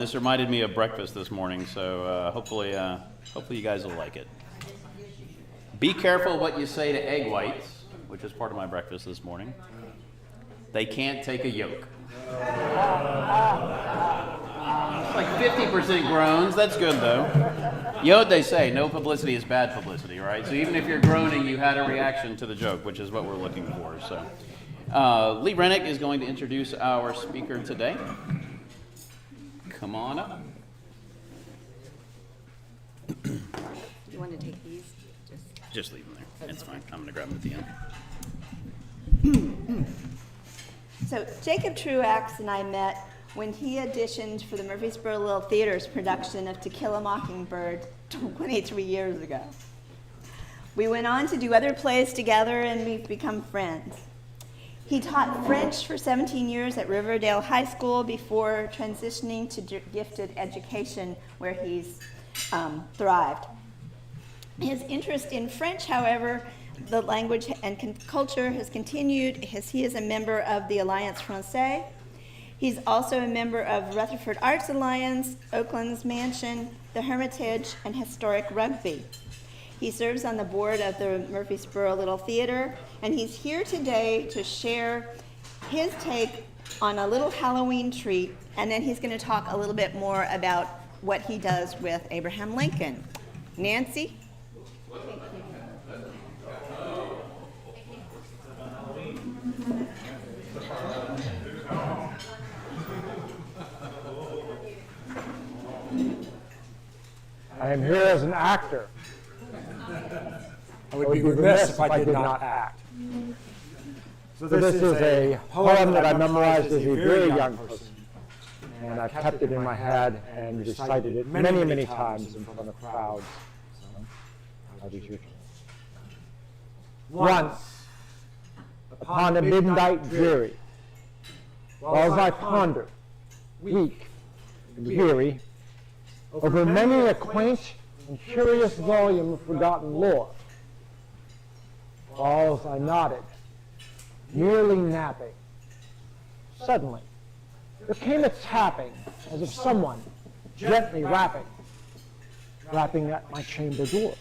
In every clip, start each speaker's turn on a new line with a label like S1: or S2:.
S1: This reminded me of breakfast this morning, so hopefully you guys will like it. Be careful what you say to egg whites, which is part of my breakfast this morning. They can't take a yolk. It's like 50% groans. That's good, though. You know what they say, no publicity is bad publicity, right? So even if you're groaning, you had a reaction to the joke, which is what we're looking for. So Lee Rennick is going to introduce our speaker today. Come on up.
S2: You want to take these?
S1: Just leave them there. It's fine. I'm going to grab them at the end.
S2: So Jacob Truax and I met when he auditioned for the Murfreesboro Little Theater's production of To Kill a Mockingbird 23 years ago. We went on to do other plays together and we've become friends. He taught French for 17 years at Riverdale High School before transitioning to gifted education, where he's thrived. His interest in French, however, the language and culture has continued as he is a member of the Alliance Française. He's also a member of Rutherford Arts Alliance, Oakland's Mansion, the Hermitage, and Historic Rugby. He serves on the board of the Murfreesboro Little Theater, and he's here today to share his take on a little Halloween treat, and then he's going to talk a little bit more about what he does with Abraham Lincoln. Nancy?
S3: I am here as an actor. I would be remiss if I did not act. So this is a poem that I memorized as a very young person, and I've kept it in my head and recited it many, many times in front of crowds. So, I'll be your turn. Once, upon a midnight dreary, while as I pondered, weak and weary, over many a quaint and curious volume of forgotten lore, while as I nodded, nearly napping, suddenly there came a tapping as of someone gently rapping at my chamber door.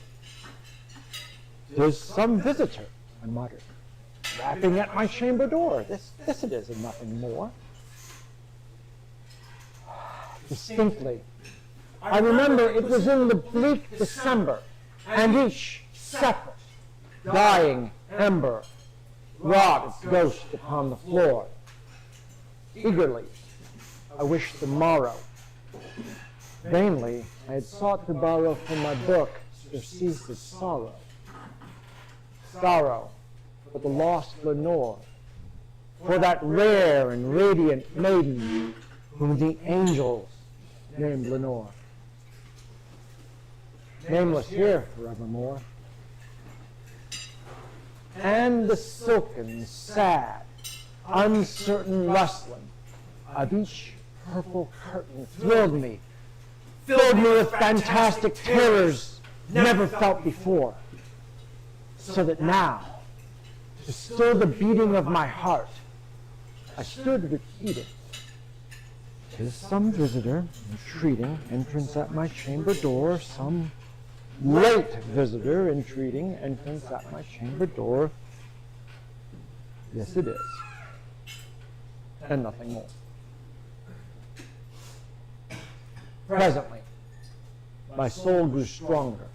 S3: "'Tis some visitor," I muttered, "rapping at my chamber door. This it is and nothing more." Distinctly, I remember it was in the bleak December, and each separate, dying ember rocked its ghost upon the floor. Eagerly, I wished the morrow. Vainly, I had sought to borrow from my book Surcease's sorrow. Sorrow for the lost Lenore, for that rare and radiant maiden whom the angels named Lenore. Nameless here forevermore. And the silken, sad, uncertain rustling of each purple curtain filled me with fantastic terrors never felt before, so that now, to still the beating of my heart, I stood repeating, "'Tis some visitor entreating entrance at my chamber door, some late visitor entreating entrance at my chamber door. Yes, it is, and nothing more." Presently, my soul grew stronger,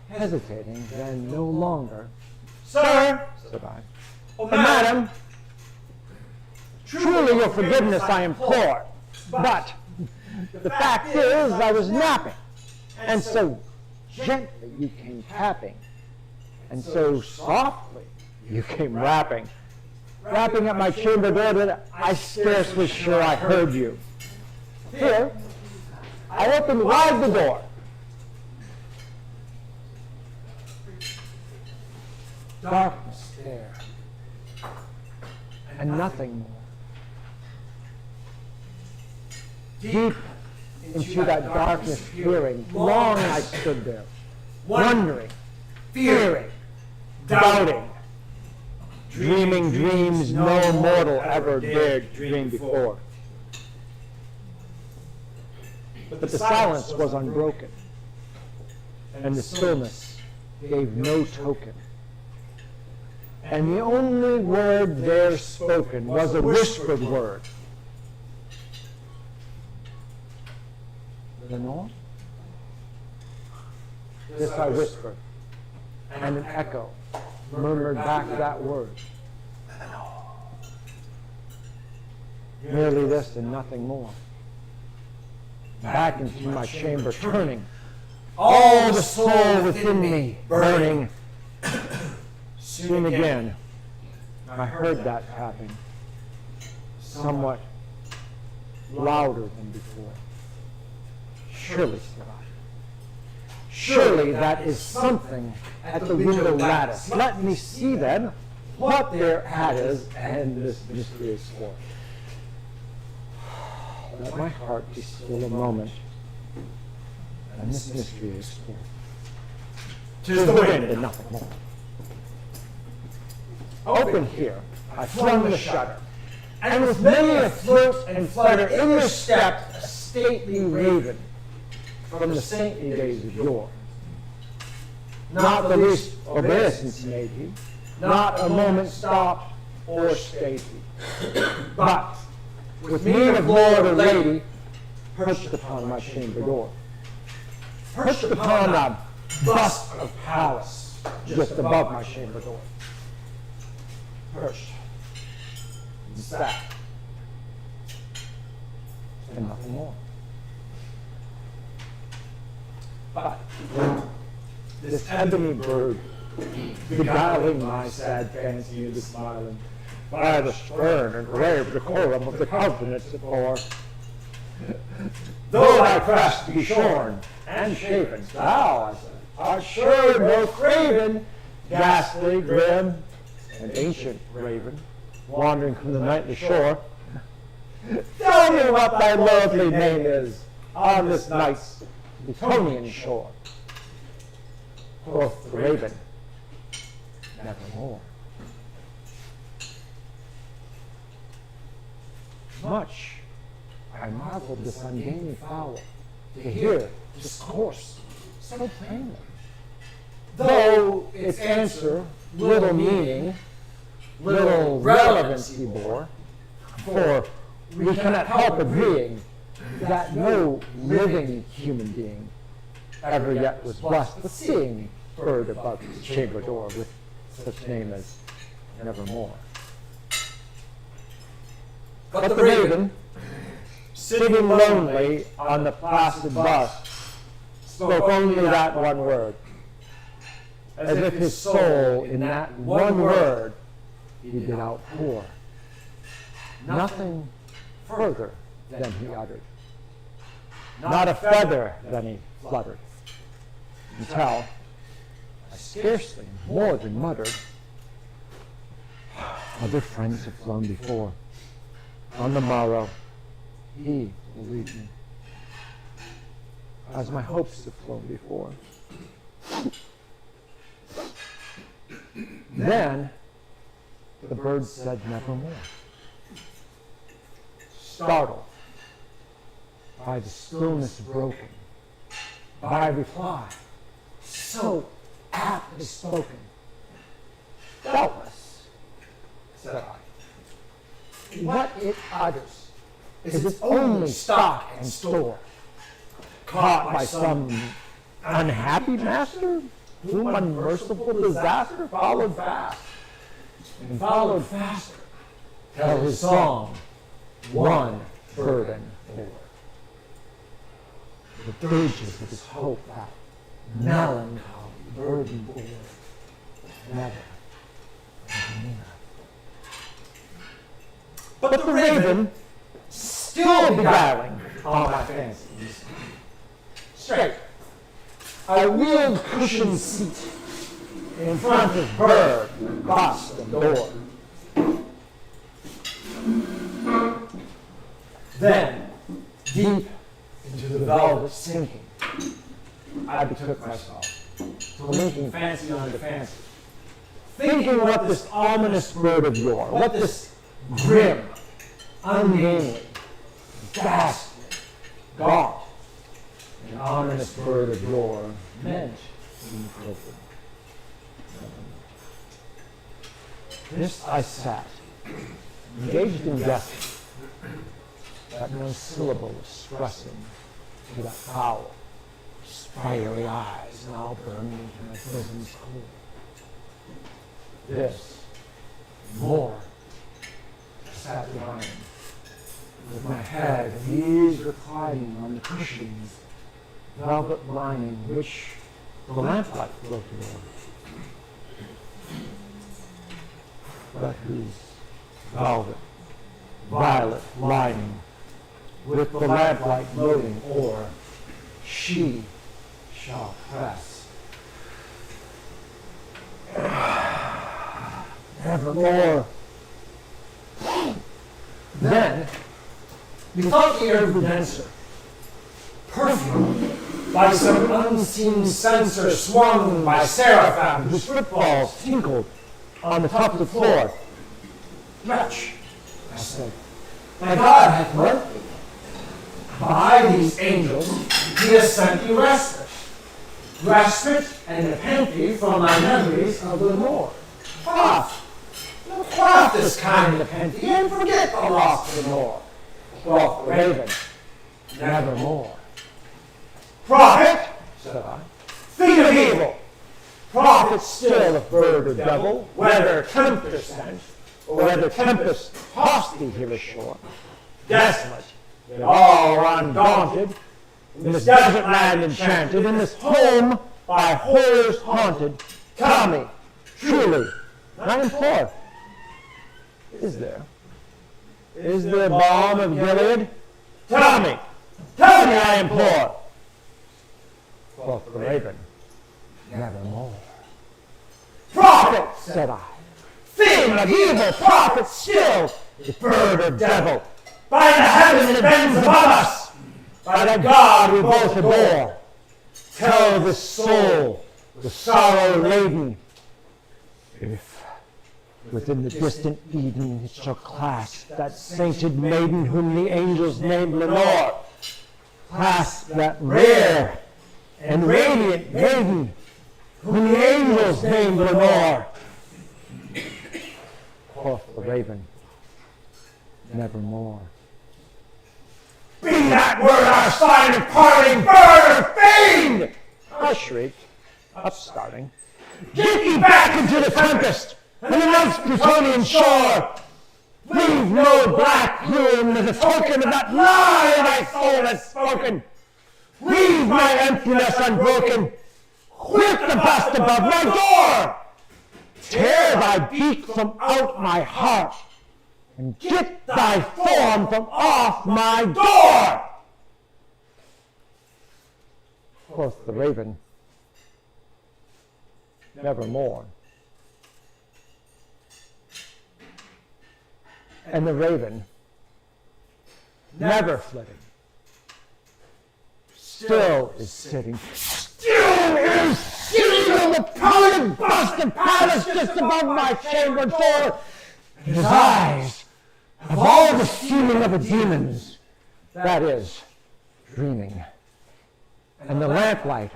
S3: hesitating then no longer. "Sir," said I, "or madam, truly your forgiveness I implore, but the fact is I was napping, and so gently you came tapping, and so softly you came rapping at my chamber door that I scarce was sure I heard you. Here, I opened wide the door. Darkness there, and nothing more. Deep into that darkness peering, long I stood there, wondering, fearing, doubting, dreaming dreams no mortal ever dared dream before. but the silence was unbroken, and the stillness gave no token. And the only word there spoken was a whispered word. Lenore? This I whispered, and an echo murmured back that word. Merely this and nothing more. Back into my chamber turning, all the soul within me burning. Soon again, I heard that tapping, somewhat louder than before. Surely, said I, surely that is something at the window lattice. Let me see then what thereat is and this mystery explore. Let my heart be still a moment, and this mystery explore. 'Tis the wind and nothing more. Open here, I flung the shutter, and with many a flirt and flutter in your step, a stately raven from the saintly days of yore. Not the least obeisance made he, not a moment stopped or stayed he, but with mien of lord or lady, perched upon my chamber door, perched upon a bust of Pallas just above my chamber door. Perched, and sat, and nothing more. But this ebony bird, beguiling my sad fancy into smiling, by the stern and grave decorum of the countenance it bore, though thy crest be shorn and shaven, thou, I said, art sure no craven, ghastly, grim, and ancient raven, wandering from the nightly shore. Tell me what thy lovely name is on this nice Etonian shore. Quoth the raven, nevermore. Much I marveled this ungainly fowl to hear discourse so plainly, though its answer little meaning, little relevancy bore, for we cannot help agreeing that no living human being ever yet was blessed with seeing bird above his chamber door with such name as Nevermore. But the raven, sitting lonely on the placid bust, spoke only that one word, as if his soul in that one word he did outpour. Nothing further than he uttered, not a feather than he fluttered, until I scarcely more than muttered, other friends have flown before. On the morrow, he will lead me, as my hopes have flown before. Then the bird said nevermore, startled by the stillness broken, by reply so aptly spoken. Doubtless, said I, what it utters is its only stock and store, caught by some unhappy master, whom unmerciful disaster followed fast, and followed faster, till his song one burden bore. The dirges of his hope that melancholy burden bore, never, never. But the raven, still beguiling all my fancies, straight, I wheeled cushioned seat in front of bird, bust, and door. Then, deep into the velvet sinking, I betook myself to linking fancy unto fancy, thinking what this ominous bird of yore, what this grim, ungainly, ghastly, gaunt, ominous bird of yore, meant to be filtered. This I sat, engaged in guessing, that no syllable expressing to that foul, fiery eyes now burned into my bosom's core. This, more, sat behind, with my head at ease reclining on the cushions, velvet lining which the lamplight floated over, but whose velvet, violet lining, with the lamplight floating o'er, she shall press. Nevermore. Then, methought the air grew denser, perfumed by some unseen censer swung by seraphim whose footfalls tinkled on the top of the floor. Wretch, I said, my God hath lent thee. By these angels he has sent thee respite and nepenthe from thy memories of the Lord. Quaff this kind nepenthe and forget the lost Lenore. Quoth the raven, nevermore. Prophet, said I, feet of evil, prophet still of bird or devil, whether tempter sent, or whether tempest tossed thee here ashore, desolate, yet all undaunted, in this desert land enchanted, in this home by horrors haunted, tell me, truly, I implore, is there balm of Gilead? Tell me, I implore. Quoth the raven, nevermore. Prophet, said I, thing of evil, prophet still, the bird or devil, by the heaven that bends above us, by the God we both adore, tell this soul, the sorrow laden, if within the distant Eden it shall clasp that sainted maiden whom the angels named Lenore, clasp that rare and radiant maiden whom the angels named Lenore. Quoth the raven, nevermore. Be that word our sign of parting, bird or fiend! I shrieked, upstarting. Get thee back into the tempest, and the night's Plutonian shore! Leave no black plume as a token of that lie thy soul has spoken! Leave my emptiness unbroken! Quit the bust above my door! Tear thy beak from out my heart, and get thy form from off my door! Quoth the raven, nevermore. And the raven, never flitting, still is sitting on the powdered bust of Pallas just above my chamber door. And his eyes have all the seeming of a demon's, that is, dreaming. And the lamplight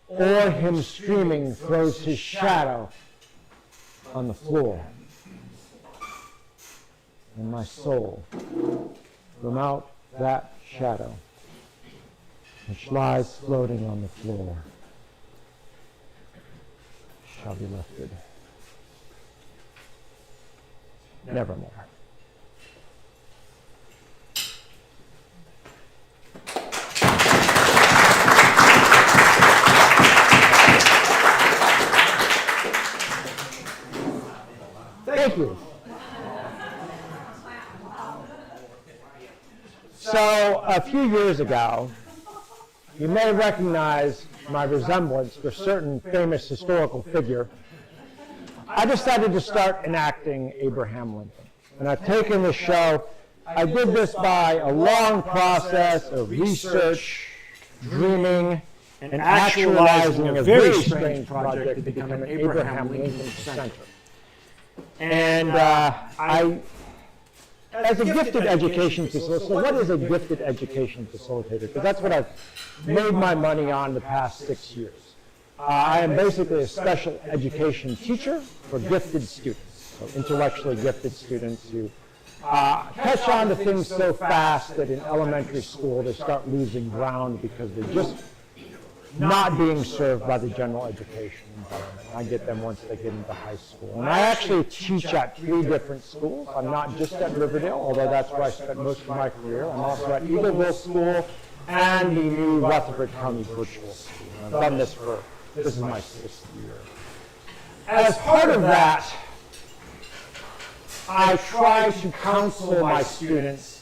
S3: o'er him streaming throws his shadow on the floor. And my soul, from out that shadow, which lies floating on the floor, shall be lifted nevermore. Thank you. So, a few years ago, you may recognize my resemblance to a certain famous historical figure. I decided to start enacting Abraham Lincoln. And I've taken the show. I did this by a long process of research, dreaming, and actualizing a very strange project to become an Abraham Lincoln Center. And I as a gifted education facilitator, so what is a gifted education facilitator? Because that's what I've made my money on the past 6 years. I am basically a special education teacher for gifted students, so intellectually gifted students who catch on to things so fast that in elementary school they start losing ground because they're just not being served by the general education environment. I get them once they get into high school. And I actually teach at 3 different schools. I'm not just at Riverdale, although that's where I spent most of my career. I'm also at Eagleville School and the new Rutherford County Virtual School. And I've done this is my 6th year. As part of that, I try to counsel my students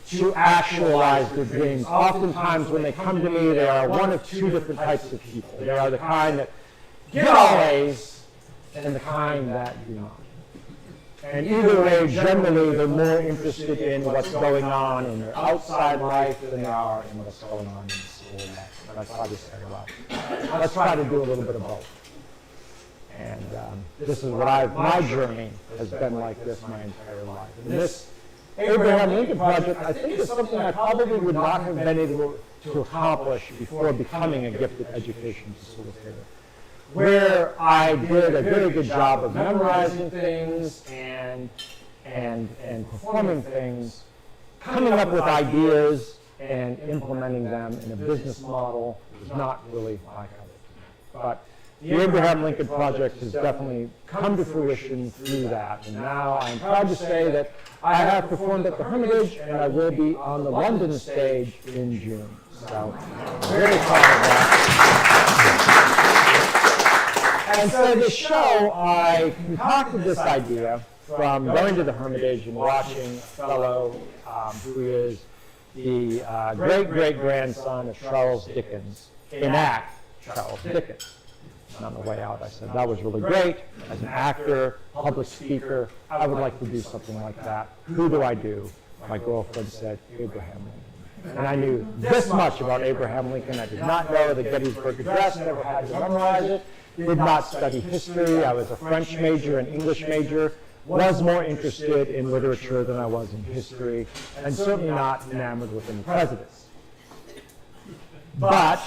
S3: to actualize their dreams. Oftentimes when they come to me, they are one of 2 different types of people. They are the kind that get all A's and the kind that do not. And either way, generally, they're more interested in what's going on in their outside life than they are in what's going on in school life. But I try to say, well, let's try to do a little bit of both. And this is what my journey has been like this my entire life. And this Abraham Lincoln Project, I think, is something I probably would not have been able to accomplish before becoming a gifted education facilitator, where I did a very good job of memorizing things and performing things, coming up with ideas and implementing them in a business model was not really my cup of tea. But the Abraham Lincoln Project has definitely come to fruition through that. And now I'm proud to say that I have performed at the Hermitage and I will be on the London stage in June. So very proud of that. And so the show, I concocted this idea from going to the Hermitage and watching a fellow who is the great-great-grandson of Charles Dickens enact Charles Dickens. And on the way out, I said, that was really great. As an actor, public speaker, I would like to do something like that. Who do I do? My girlfriend said, Abraham Lincoln. And I knew this much about Abraham Lincoln. I did not know the Gettysburg Address, never had to memorize it, did not study history. I was a French major and English major, was more interested in literature than I was in history, and certainly not enamored with any presidents. But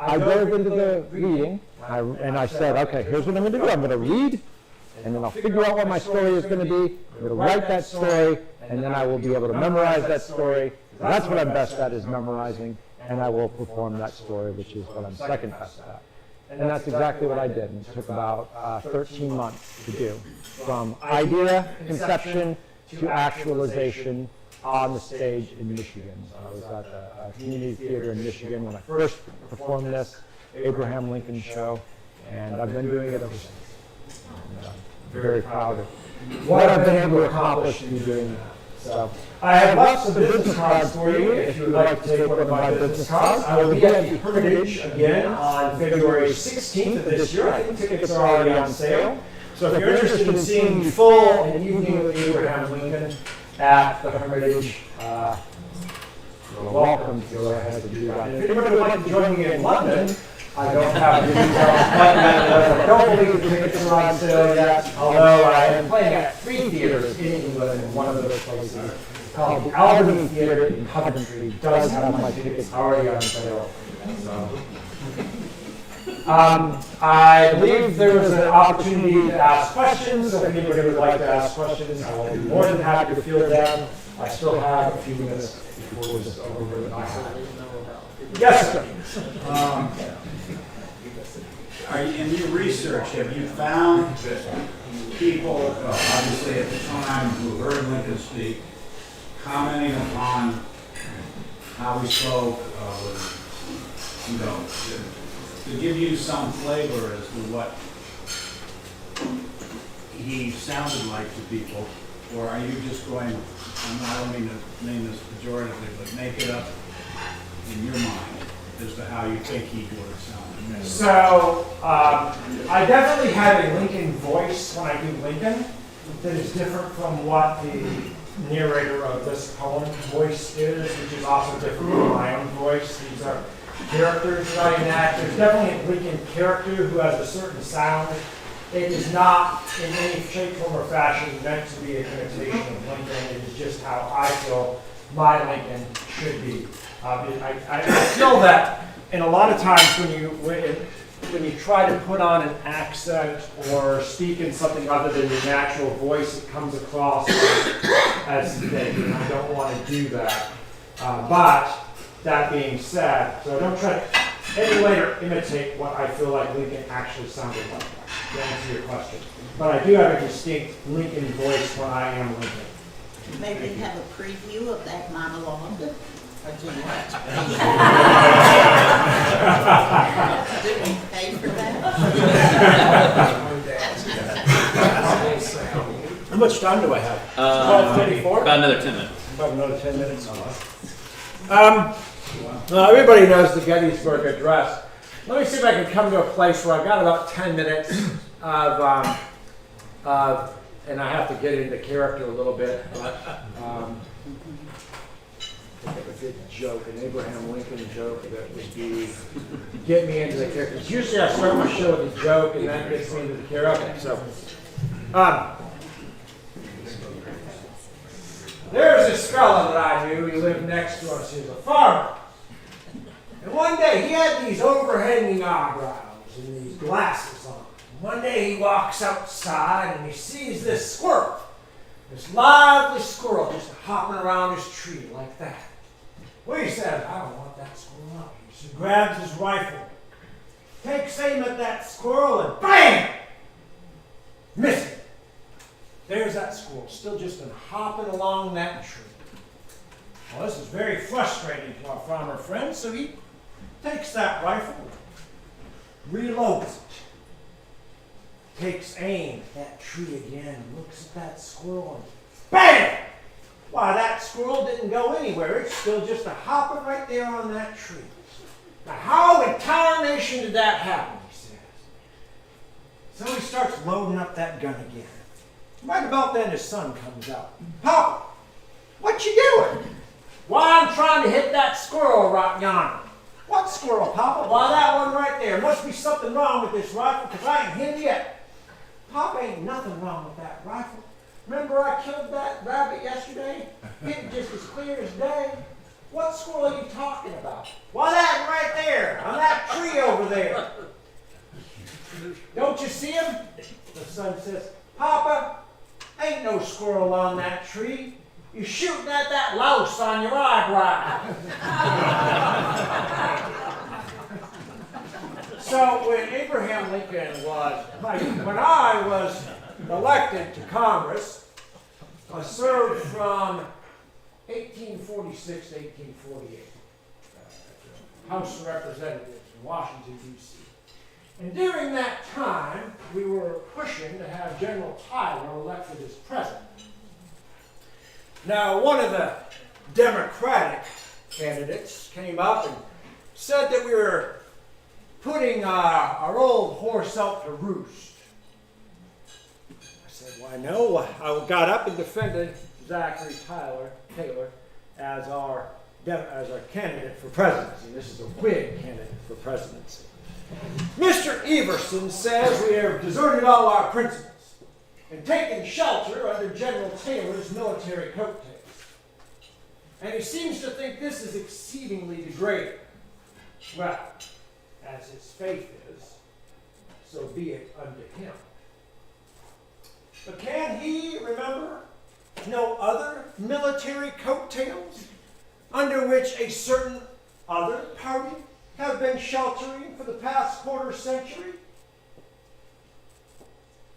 S3: I dove into the reading, and I said, okay, here's what I'm going to do. I'm going to read, and then I'll figure out what my story is going to be. I'm going to write that story, and then I will be able to memorize that story. That's what I'm best at, is memorizing, and I will perform that story, which is what I'm second best at. And that's exactly what I did. And it took about 13 months to do, from idea, conception, to actualization on the stage in Michigan. So I was at a community theater in Michigan when I first performed this Abraham Lincoln show, and I've been doing it ever since. And I'm very proud of what I've been able to accomplish through doing that. So I have lots of business cards for you if you would like to take one of my business cards. I will be at the Hermitage again on February 16th of this year. I think tickets are already on sale. So if you're interested in seeing the full An Evening with Abraham Lincoln at the Hermitage, you're welcome to go ahead and do that. If anybody would like to join me in London, I don't have the details, but I don't believe the tickets are on sale yet, although I am playing at 3 theaters in England, and one of those places called the Albany Theater in Coventry does have my tickets already on sale. So. I believe there was an opportunity to ask questions, so if anybody would like to ask questions, I will be more than happy to field them. I still have a few minutes before this is over. Yes, sir.
S4: In your research, have you found people, obviously at the time, who heard Lincoln speak, commenting upon how he spoke, to give you some flavor as to what he sounded like to people? Or are you just going, I don't mean to name this pejoratively, but make it up in your mind as to how you think he would have sounded?
S5: So, I definitely have a Lincoln voice when I do Lincoln that is different from what the narrator of this poem voice is, which is also different from my own voice. These are characters that I enact. There's definitely a Lincoln character who has a certain sound It is not in any shape, form, or fashion meant to be an imitation of Lincoln. It is just how I feel my Lincoln should be. I feel that, and a lot of times when you try to put on an accent or speak in something other than your natural voice, it comes across as thick, and I don't want to do that. But that being said, so I don't try to emulate or imitate what I feel like Lincoln actually sounded like, to answer your question. But I do have a distinct Lincoln voice when I am Lincoln.
S6: Maybe have a preview of that monologue. Did we pay for that?
S5: How much time do I have? 12:54?
S1: About another 10 minutes.
S5: About another 10 minutes. Everybody knows the Gettysburg Address. Let me see if I can come to a place where I've got about 10 minutes of and I have to get into character a little bit. But, I think a good joke, an Abraham Lincoln joke that would be get me into the character. Usually I start my show with a joke and that gets me into the character. Okay, so there's this fella that I knew. He lived next to us. He was a farmer. And one day he had these overhanging eyebrows and these glasses on. One day he walks outside and he sees this squirrel, this lively squirrel just hopping around his tree like that. Well, he says, I don't want that squirrel up. He grabs his rifle, takes aim at that squirrel, and bam! Missing. There's that squirrel, still just hopping along that tree. Well, this is very frustrating to our farmer friend, so he takes that rifle, reloads it, takes aim at that tree again, looks at that squirrel, and bam! Why, that squirrel didn't go anywhere. It's still just hopping right there on that tree. Now, how in tarnation did that happen, he says. So he starts loading up that gun again. Right about then, his son comes out. Papa, what you doing? Why, I'm trying to hit that squirrel right yonder. What squirrel, Papa? Why, that one right there. Must be something wrong with this rifle, because I ain't hit it yet. Papa, ain't nothing wrong with that rifle. Remember I killed that rabbit yesterday? Hit it just as clear as day. What squirrel are you talking about? Why, that right there, on that tree over there. Don't you see him? The son says, Papa, ain't no squirrel on that tree. You're shooting at that louse on your eyebrow. So when Abraham Lincoln when I was elected to Congress, I served from 1846 to 1848, House of Representatives in Washington, D.C. And during that time, we were pushing to have General Tyler elected as president. Now, one of the Democratic candidates came up and said that we were putting our old horse out to roost. I said, why no. I got up and defended Zachary Taylor as our candidate for presidency. This is a Whig candidate for presidency. Mr. Everson says we have deserted all our principles and taken shelter under General Taylor's military coattails. And he seems to think this is exceedingly degrading. Well, as his faith is, so be it unto him. But can he remember no other military coattails under which a certain other party have been sheltering for the past quarter century?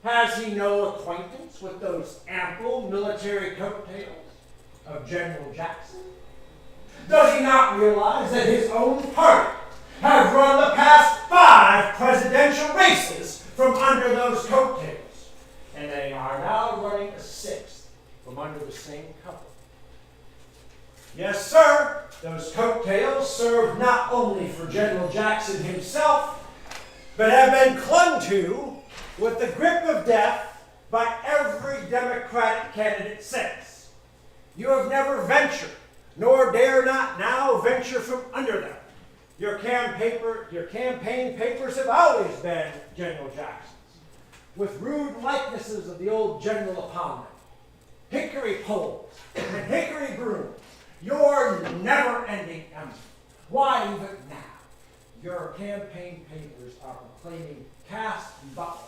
S5: Has he no acquaintance with those ample military coattails of General Jackson? Does he not realize that his own party have run the past 5 presidential races from under those coattails? And they are now running a 6th from under the same couple. Yes, sir, those coattails served not only for General Jackson himself, but have been clung to with the grip of death by every Democratic candidate since. You have never ventured, nor dare not now venture from under them. Your campaign papers have always been General Jackson's. with rude likenesses of the old general upon them, hickory poles and hickory brooms, your never-ending emblem. Why even now? Your campaign papers are proclaiming Cass and Butler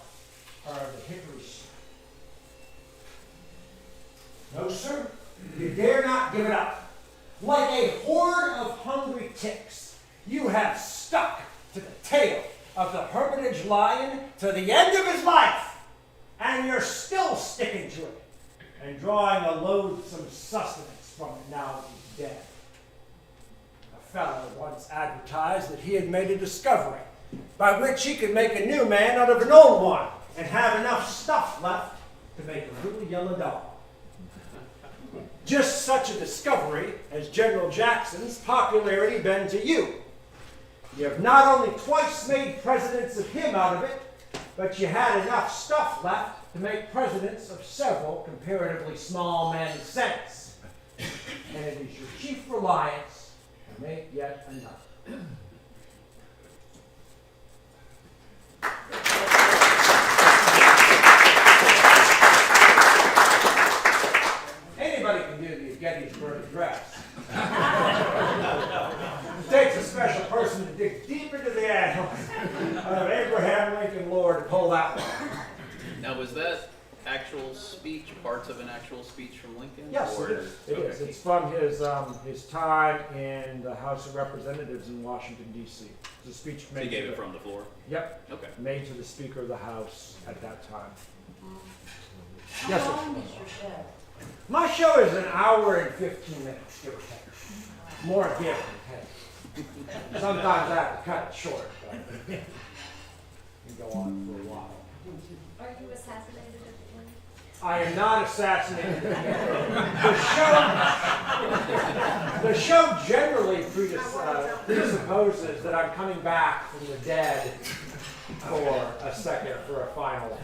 S5: are the hickory strike. No, sir, you dare not give it up. Like a horde of hungry ticks, you have stuck to the tail of the Hermitage lion to the end of his life, and you're still sticking to it and drawing a loathsome sustenance from it now that he's dead. A fellow once advertised that he had made a discovery by which he could make a new man out of an old one and have enough stuff left to make a little yellow dog. Just such a discovery has General Jackson's popularity been to you. You have not only twice made presidents of him out of it, but you had enough stuff left to make presidents of several comparatively small men since. And it is your chief reliance to make yet another. Anybody can do the Gettysburg Address. It takes a special person to dig deep into the annals of Abraham Lincoln Lord to pull that one.
S1: Now, was that actual speech, parts of an actual speech from Lincoln?
S5: Yes,
S1: or
S5: it is. It is. It's from his time in the House of Representatives in Washington, D.C. It's a speech
S1: So
S5: made
S1: he gave
S5: to
S1: it
S5: the-
S1: from the floor?
S5: Yep,
S1: Okay.
S5: made to the Speaker of the House at that time.
S7: How
S5: Yes, sir.
S7: long is your show?
S5: My show is an hour and 15 minutes, give or take. More give than take. Sometimes I have to cut it short, but it can go on for a while.
S7: Are you assassinated at the end?
S5: I am not assassinated. The show generally presupposes that I'm coming back from the dead for a final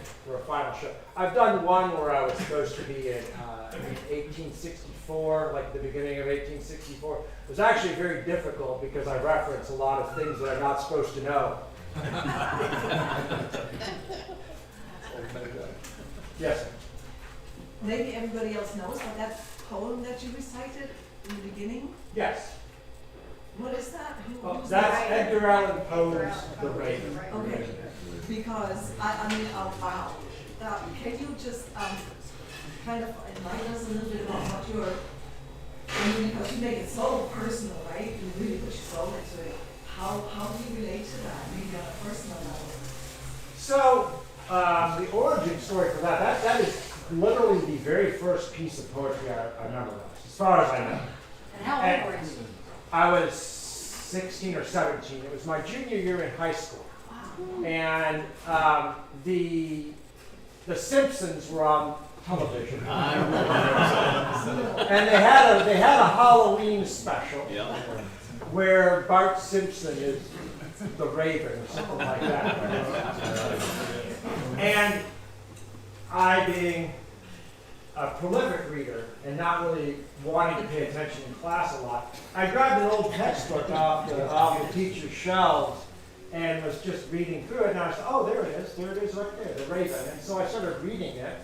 S5: show. I've done one where I was supposed to be in 1864, like the beginning of 1864. It was actually very difficult because I reference a lot of things that I'm not supposed to know. Yes, sir.
S8: Maybe everybody else knows, but that poem that you recited in the beginning,
S5: Yes.
S8: what is that? Who's the
S5: That's
S8: writer?
S5: Edgar Allan Poe's The Raven.
S8: Okay, because wow. Can you just kind of enlighten us a little bit about what because you make it so personal, right? You really put your soul into it. How do you relate to that, maybe on a personal level?
S5: So, the origin story for that is literally the very first piece of poetry I memorized, as far as I know.
S7: And how old were you?
S5: I was 16 or 17. It was my junior year in high school.
S7: Wow.
S5: And the Simpsons were on television. And they had a Halloween special
S1: Yeah.
S5: where Bart Simpson is the Raven or something like that. And I, being a prolific reader and not really wanting to pay attention in class a lot, I grabbed an old textbook off the teacher's shelves and was just reading through it. And I said, oh, there it is right there, the Raven. And so I started reading it.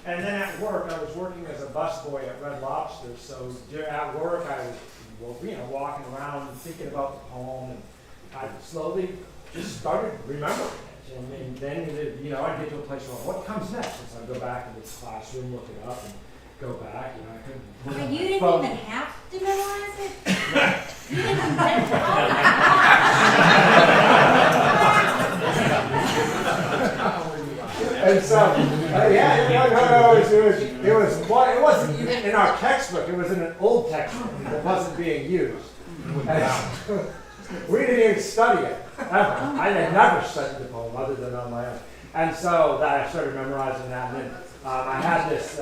S5: And then at work, I was working as a busboy at Red Lobster. So at work, I was walking around and thinking about the poem, and I slowly just started remembering it. And then, I'd get to a place where, what comes next? And so I'd go back to this classroom, look it up, and go back. I couldn't put it
S7: But
S5: on
S7: you
S5: my
S7: didn't
S5: phone.
S7: even have to memorize it? You didn't oh
S5: And so, it wasn't even in our textbook. It was in an old textbook that wasn't being used. And we didn't even study it, ever. I had never studied the poem other than on my own. And so I started memorizing that. And then I had this,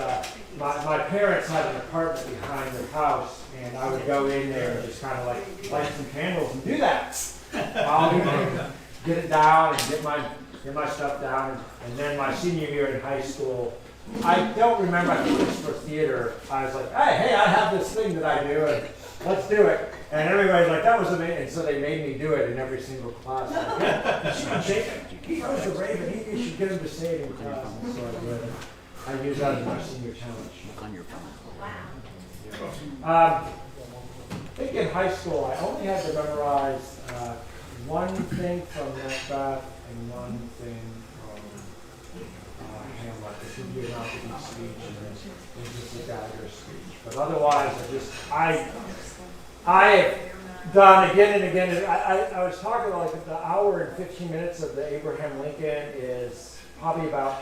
S5: my parents had an apartment behind their house, and I would go in there and just kind of like light some candles and do that. Get it down and get my stuff down. And then my senior year in high school, I don't remember, I think it was for theater. I was like, hey, I have this thing that I do, and let's do it. And everybody's like, that was amazing. And so they made me do it in every single class. Like, yeah, he knows the Raven. You should get him to say it in class. And so I use that as my senior challenge.
S1: On your phone.
S5: I think in high school, I only had to memorize one thing from Macbeth and one thing from Hamlet. It could be an opposite speech and then just a dagger speech. But otherwise, I've done again and again. I was talking about like the hour and 15 minutes of the Abraham Lincoln is probably about a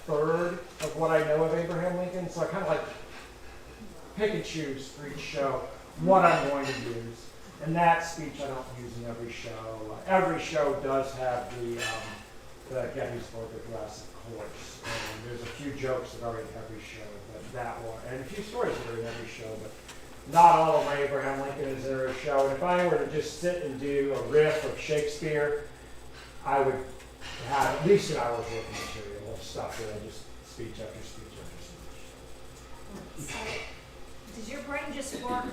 S5: third of what I know of Abraham Lincoln. So I kind of like pick and choose for each show what I'm going to use. And that speech I don't use in every show. Every show does have the Gettysburg Address, of course. And there's a few jokes that are in every show, but that one, and a few stories that are in every show, but not all of my Abraham Lincoln is in every show. And if I were to just sit and do a riff of Shakespeare, I would have at least an hour's worth of material of stuff that I just speech after speech after speech.
S7: Does your brain just work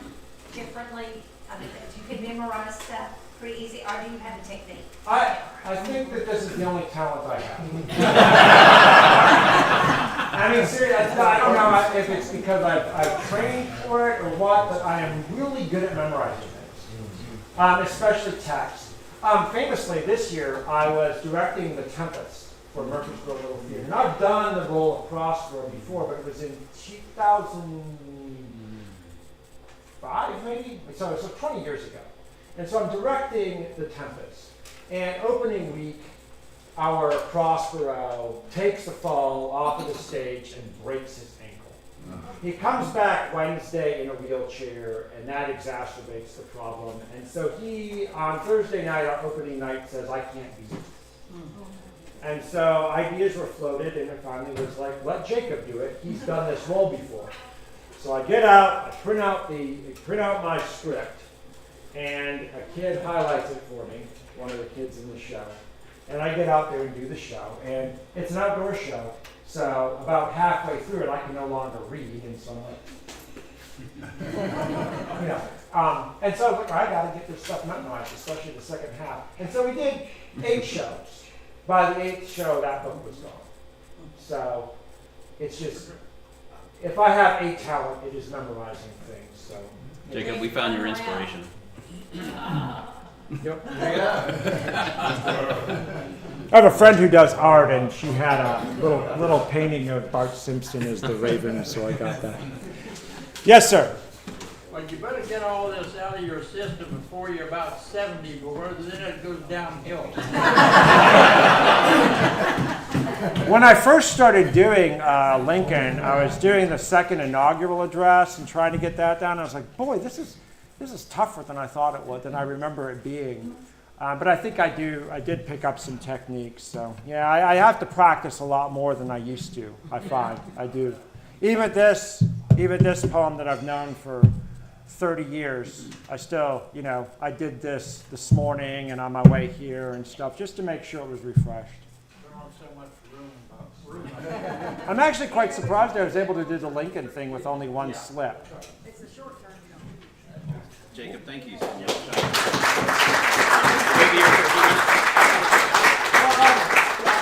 S7: differently? I mean, you can memorize stuff pretty easy, or do you have a technique?
S5: I think that this is the only talent I have. I mean, seriously, I don't know if it's because I've trained for it or what, but I am really good at memorizing things, especially text. Famously, this year, I was directing The Tempest for Murfreesboro Little Theater. And I've done the role of Prospero before, but it was in 2005, maybe? So 20 years ago. And so I'm directing The Tempest. And opening week, our Prospero takes the fall off of the stage and breaks his ankle. He comes back Wednesday in a wheelchair, and that exacerbates the problem. And so he, on Thursday night, our opening night, says, I can't be here. And so ideas were floated, and it finally was like, let Jacob do it. He's done this role before. So I get out, I print out my script, and a kid highlights it for me, one of the kids in the show. And I get out there and do the show, and it's an outdoor show, so about halfway through it, I can no longer read, and so I'm like, and so I was like, I got to get this stuff memorized, especially the second half. And so we did 8 shows. By the 8th show, that book was gone. So it's just, if I have a talent, it is memorizing things. So
S1: Jacob, we found your inspiration.
S5: Yep. I have a friend who does art, and she had a little painting of Bart Simpson as the Raven, so I got that. Yes, sir.
S9: Well, you better get all this out of your system before you're about 70, because then it goes downhill.
S5: When I first started doing Lincoln, I was doing the second inaugural address and trying to get that down. I was like, boy, this is tougher than I thought it would, than I remember it being. But I think I did pick up some techniques. So yeah, I have to practice a lot more than I used to, I find. I do. Even this poem that I've known for 30 years, I still, I did this morning and on my way here and stuff, just to make sure it was refreshed.
S9: There aren't so much room.
S5: I'm actually quite surprised I was able to do the Lincoln thing with only one slip.
S9: It's a short term.
S1: Jacob, thank you so much. Maybe you're